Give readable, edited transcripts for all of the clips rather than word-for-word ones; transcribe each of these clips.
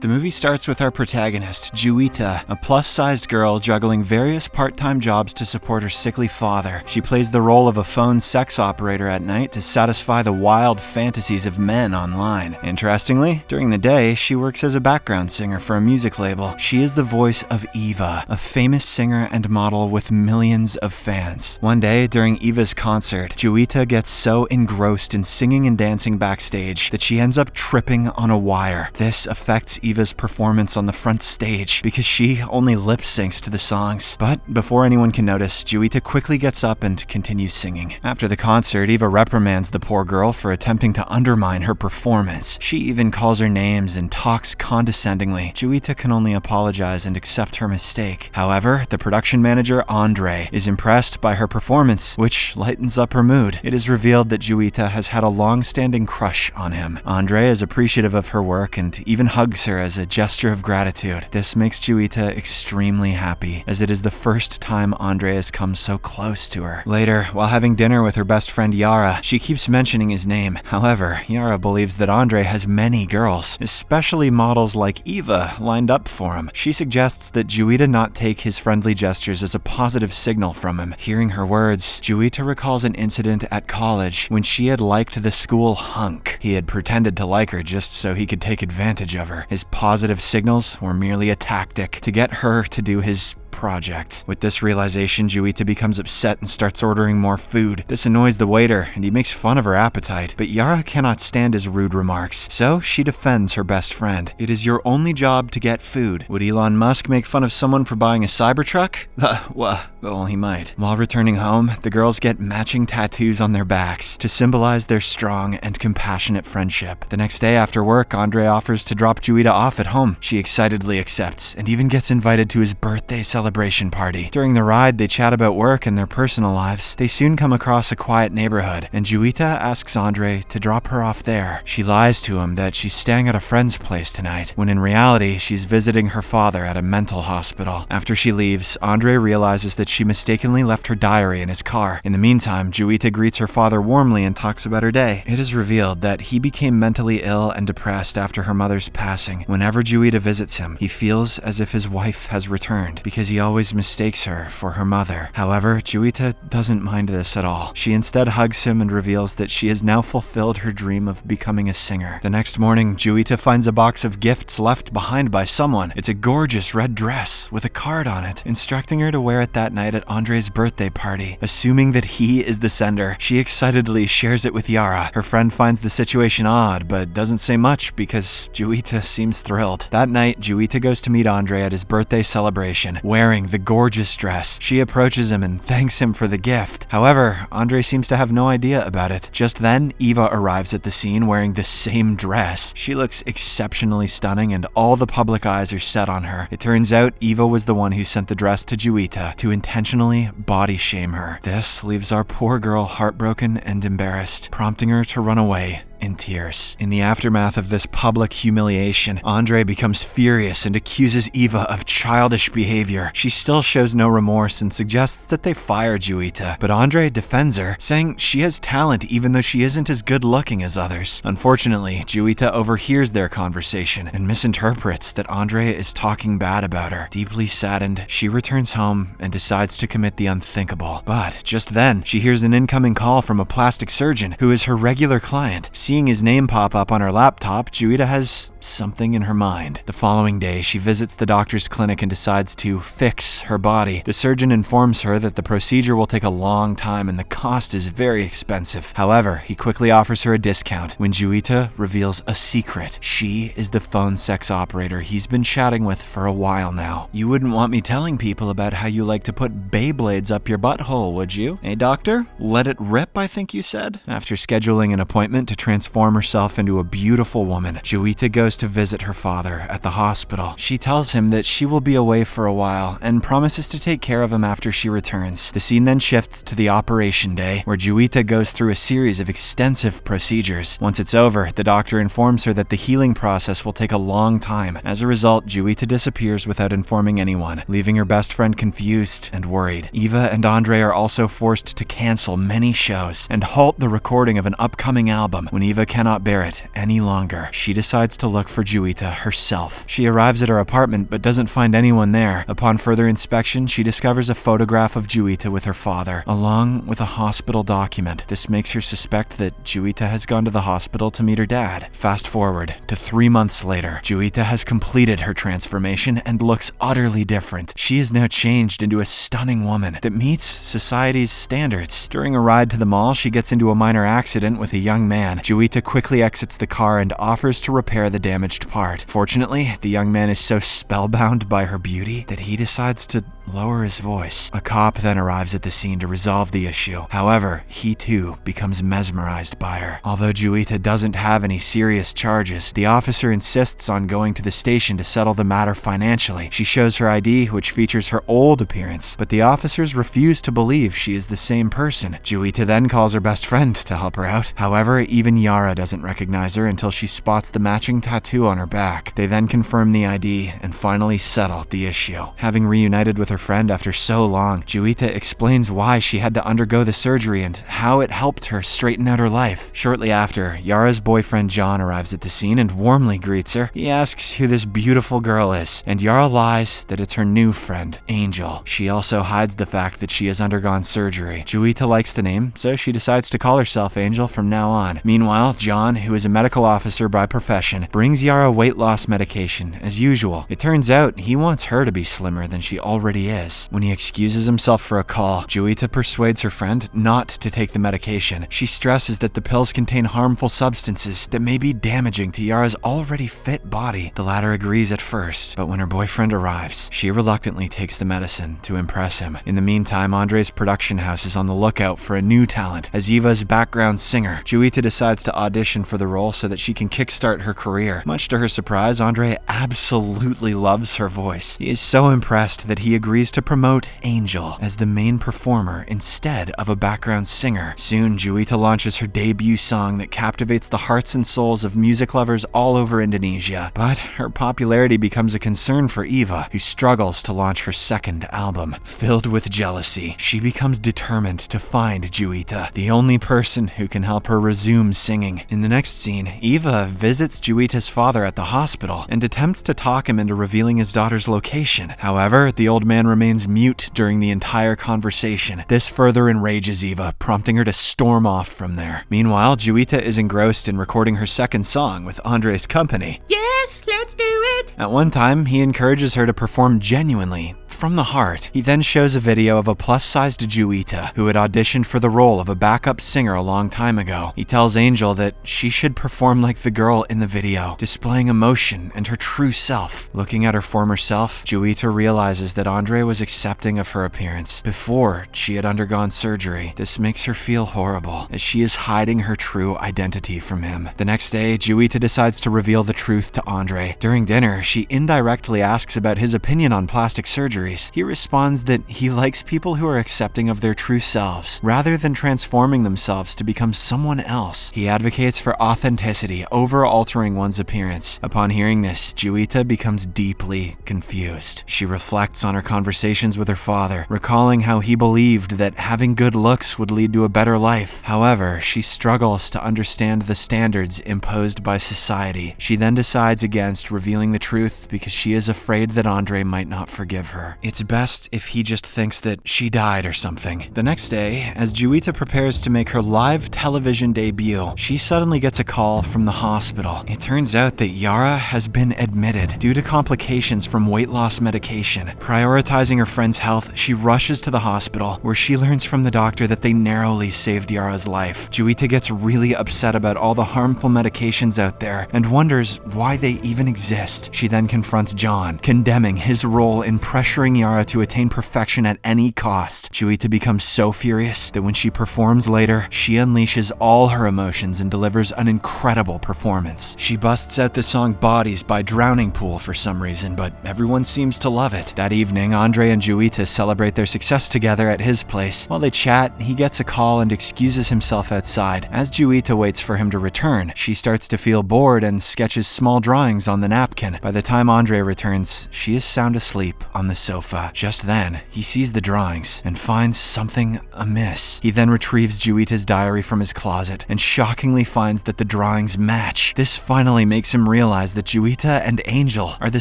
The movie starts with our protagonist, Juwita, a plus-sized girl juggling various part-time jobs to support her sickly father. She plays the role of a phone sex operator at night to satisfy the wild fantasies of men online. Interestingly, during the day, she works as a background singer for a music label. She is the voice of Eva, a famous singer and model with millions of fans. One day, during Eva's concert, Juwita gets so engrossed in singing and dancing backstage that she ends up tripping on a wire. This affects Eva's performance on the front stage because she only lip syncs to the songs. But before anyone can notice, Juwita quickly gets up and continues singing. After the concert, Eva reprimands the poor girl for attempting to undermine her performance. She even calls her names and talks condescendingly. Juwita can only apologize and accept her mistake. However, the production manager, Andre, is impressed by her performance, which lightens up her mood. It is revealed that Juwita has had a long-standing crush on him. Andre is appreciative of her work and even hugs her as a gesture of gratitude. This makes Juwita extremely happy, as it is the first time Andre has come so close to her. Later, while having dinner with her best friend Yara, she keeps mentioning his name. However, Yara believes that Andre has many girls, especially models like Eva, lined up for him. She suggests that Juwita not take his friendly gestures as a positive signal from him. Hearing her words, Juwita recalls an incident at college when she had liked the school hunk. He had pretended to like her just so he could take advantage of her. His positive signals were merely a tactic to get her to do his project. With this realization, Juwita becomes upset and starts ordering more food. This annoys the waiter, and he makes fun of her appetite, but Yara cannot stand his rude remarks, so she defends her best friend. It is your only job to get food. Would Elon Musk make fun of someone for buying a Cybertruck? Well, he might. While returning home, the girls get matching tattoos on their backs to symbolize their strong and compassionate friendship. The next day after work, Andre offers to drop Juwita off at home. She excitedly accepts, and even gets invited to his birthday celebration party. During the ride, they chat about work and their personal lives. They soon come across a quiet neighborhood, and Juwita asks Andre to drop her off there. She lies to him that she's staying at a friend's place tonight, when in reality, she's visiting her father at a mental hospital. After she leaves, Andre realizes that she mistakenly left her diary in his car. In the meantime, Juwita greets her father warmly and talks about her day. It is revealed that he became mentally ill and depressed after her mother's passing. Whenever Juwita visits him, he feels as if his wife has returned, because he always mistakes her for her mother. However, Juwita doesn't mind this at all. She instead hugs him and reveals that she has now fulfilled her dream of becoming a singer. The next morning, Juwita finds a box of gifts left behind by someone. It's a gorgeous red dress with a card on it, instructing her to wear it that night at Andre's birthday party. Assuming that he is the sender, she excitedly shares it with Yara. Her friend finds the situation odd, but doesn't say much because Juwita seems thrilled. That night, Juwita goes to meet Andre at his birthday celebration, wearing the gorgeous dress. She approaches him and thanks him for the gift. However, Andre seems to have no idea about it. Just then, Eva arrives at the scene wearing the same dress. She looks exceptionally stunning and all the public eyes are set on her. It turns out Eva was the one who sent the dress to Juwita to intentionally body shame her. This leaves our poor girl heartbroken and embarrassed, prompting her to run away in tears. In the aftermath of this public humiliation, Andre becomes furious and accuses Eva of childish behavior. She still shows no remorse and suggests that they fire Juwita, but Andre defends her, saying she has talent even though she isn't as good looking as others. Unfortunately, Juwita overhears their conversation and misinterprets that Andre is talking bad about her. Deeply saddened, she returns home and decides to commit the unthinkable. But just then, she hears an incoming call from a plastic surgeon who is her regular client. Seeing his name pop up on her laptop, Juwita has something in her mind. The following day, she visits the doctor's clinic and decides to fix her body. The surgeon informs her that the procedure will take a long time and the cost is very expensive. However, he quickly offers her a discount when Juwita reveals a secret. She is the phone sex operator he's been chatting with for a while now. You wouldn't want me telling people about how you like to put Beyblades up your butthole, would you? Hey, doctor? Let it rip, I think you said? After scheduling an appointment to transform herself into a beautiful woman, Juwita goes to visit her father at the hospital. She tells him that she will be away for a while and promises to take care of him after she returns. The scene then shifts to the operation day, where Juwita goes through a series of extensive procedures. Once it's over, the doctor informs her that the healing process will take a long time. As a result, Juwita disappears without informing anyone, leaving her best friend confused and worried. Eva and Andre are also forced to cancel many shows and halt the recording of an upcoming album when Eva cannot bear it any longer, she decides to look for Juwita herself. She arrives at her apartment but doesn't find anyone there. Upon further inspection, she discovers a photograph of Juwita with her father, along with a hospital document. This makes her suspect that Juwita has gone to the hospital to meet her dad. Fast forward to 3 months later, Juwita has completed her transformation and looks utterly different. She is now changed into a stunning woman that meets society's standards. During a ride to the mall, she gets into a minor accident with a young man. Juwita quickly exits the car and offers to repair the damaged part. Fortunately, the young man is so spellbound by her beauty that he decides to lower his voice. A cop then arrives at the scene to resolve the issue. However, he too becomes mesmerized by her. Although Juwita doesn't have any serious charges, the officer insists on going to the station to settle the matter financially. She shows her ID, which features her old appearance, but the officers refuse to believe she is the same person. Juwita then calls her best friend to help her out. However, even Yara doesn't recognize her until she spots the matching tattoo on her back. They then confirm the ID and finally settle the issue. Having reunited with her friend after so long, Juwita explains why she had to undergo the surgery and how it helped her straighten out her life. Shortly after, Yara's boyfriend John arrives at the scene and warmly greets her. He asks who this beautiful girl is, and Yara lies that it's her new friend, Angel. She also hides the fact that she has undergone surgery. Juwita likes the name, so she decides to call herself Angel from now on. Meanwhile, John, who is a medical officer by profession, brings Yara weight loss medication, as usual. It turns out he wants her to be slimmer than she already is. When he excuses himself for a call, Juwita persuades her friend not to take the medication. She stresses that the pills contain harmful substances that may be damaging to Yara's already fit body. The latter agrees at first, but when her boyfriend arrives, she reluctantly takes the medicine to impress him. In the meantime, Andre's production house is on the lookout for a new talent. As Eva's background singer, Juwita decides to audition for the role so that she can kickstart her career. Much to her surprise, Andre absolutely loves her voice. He is so impressed that he agrees to promote Angel as the main performer instead of a background singer. Soon, Juwita launches her debut song that captivates the hearts and souls of music lovers all over Indonesia. But her popularity becomes a concern for Eva, who struggles to launch her second album. Filled with jealousy, she becomes determined to find Juwita, the only person who can help her resume singing. In the next scene, Eva visits Juwita's father at the hospital and attempts to talk him into revealing his daughter's location. However, the old man remains mute during the entire conversation. This further enrages Eva, prompting her to storm off from there. Meanwhile, Juwita is engrossed in recording her second song with Andre's company. Yes, let's do it! At one time, he encourages her to perform genuinely, from the heart. He then shows a video of a plus-sized Juwita who had auditioned for the role of a backup singer a long time ago. He tells Angel that she should perform like the girl in the video, displaying emotion and her true self. Looking at her former self, Juwita realizes that Andre was accepting of her appearance before she had undergone surgery. This makes her feel horrible, as she is hiding her true identity from him. The next day, Juwita decides to reveal the truth to Andre. During dinner, she indirectly asks about his opinion on plastic surgery. He responds that he likes people who are accepting of their true selves, rather than transforming themselves to become someone else. He advocates for authenticity over altering one's appearance. Upon hearing this, Juwita becomes deeply confused. She reflects on her conversations with her father, recalling how he believed that having good looks would lead to a better life. However, she struggles to understand the standards imposed by society. She then decides against revealing the truth because she is afraid that Andre might not forgive her. It's best if he just thinks that she died or something. The next day, as Juwita prepares to make her live television debut, she suddenly gets a call from the hospital. It turns out that Yara has been admitted due to complications from weight loss medication. Prioritizing her friend's health, she rushes to the hospital, where she learns from the doctor that they narrowly saved Yara's life. Juwita gets really upset about all the harmful medications out there and wonders why they even exist. She then confronts John, condemning his role in pressuring Yara to attain perfection at any cost. Juwita becomes so furious that when she performs later, she unleashes all her emotions and delivers an incredible performance. She busts out the song Bodies by Drowning Pool for some reason, but everyone seems to love it. That evening, Andre and Juwita celebrate their success together at his place. While they chat, he gets a call and excuses himself outside. As Juwita waits for him to return, she starts to feel bored and sketches small drawings on the napkin. By the time Andre returns, she is sound asleep on the sofa. sofa. Just then, he sees the drawings and finds something amiss. He then retrieves Juwita's diary from his closet and shockingly finds that the drawings match. This finally makes him realize that Juwita and Angel are the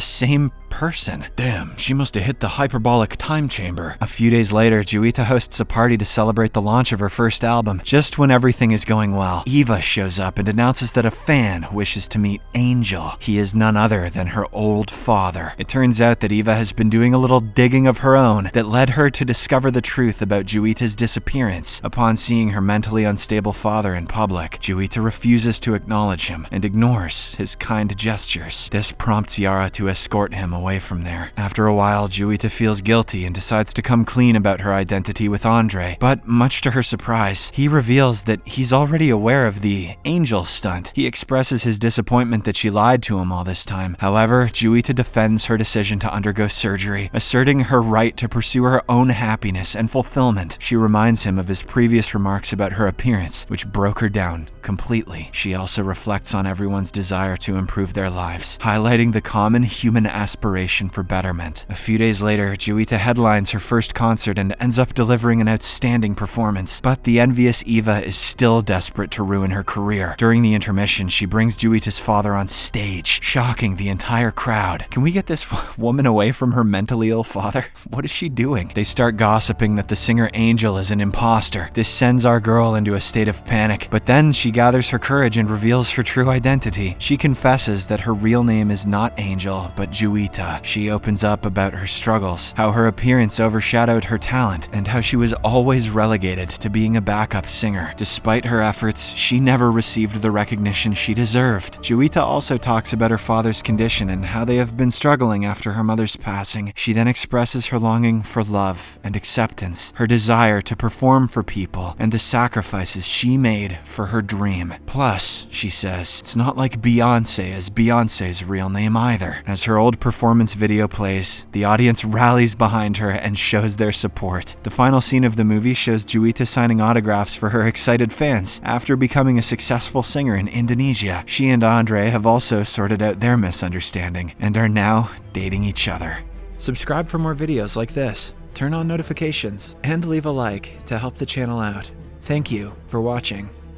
same person. Damn, she must have hit the hyperbolic time chamber. A few days later, Juwita hosts a party to celebrate the launch of her first album. Just when everything is going well, Eva shows up and announces that a fan wishes to meet Angel. He is none other than her old father. It turns out that Eva has been doing a little digging of her own that led her to discover the truth about Juwita's disappearance. Upon seeing her mentally unstable father in public, Juwita refuses to acknowledge him and ignores his kind gestures. This prompts Yara to escort him away from there. After a while, Juwita feels guilty and decides to come clean about her identity with Andre, but much to her surprise, he reveals that he's already aware of the Angel stunt. He expresses his disappointment that she lied to him all this time. However, Juwita defends her decision to undergo surgery, asserting her right to pursue her own happiness and fulfillment. She reminds him of his previous remarks about her appearance, which broke her down completely. She also reflects on everyone's desire to improve their lives, highlighting the common human aspiration for betterment. A few days later, Juwita headlines her first concert and ends up delivering an outstanding performance. But the envious Eva is still desperate to ruin her career. During the intermission, she brings Juwita's father on stage, shocking the entire crowd. Can we get this woman away from her mentally ill father? What is she doing? They start gossiping that the singer Angel is an imposter. This sends our girl into a state of panic, but then she gathers her courage and reveals her true identity. She confesses that her real name is not Angel, but Juwita. She opens up about her struggles, how her appearance overshadowed her talent, and how she was always relegated to being a backup singer. Despite her efforts, she never received the recognition she deserved. Juwita also talks about her father's condition and how they have been struggling after her mother's passing. She then expresses her longing for love and acceptance, her desire to perform for people, and the sacrifices she made for her dream. Plus, she says, it's not like Beyonce is Beyonce's real name either. As her old performance video plays, the audience rallies behind her and shows their support. The final scene of the movie shows Juwita signing autographs for her excited fans. After becoming a successful singer in Indonesia, she and Andre have also sorted out their misunderstanding and are now dating each other. Subscribe for more videos like this, turn on notifications, and leave a like to help the channel out. Thank you for watching.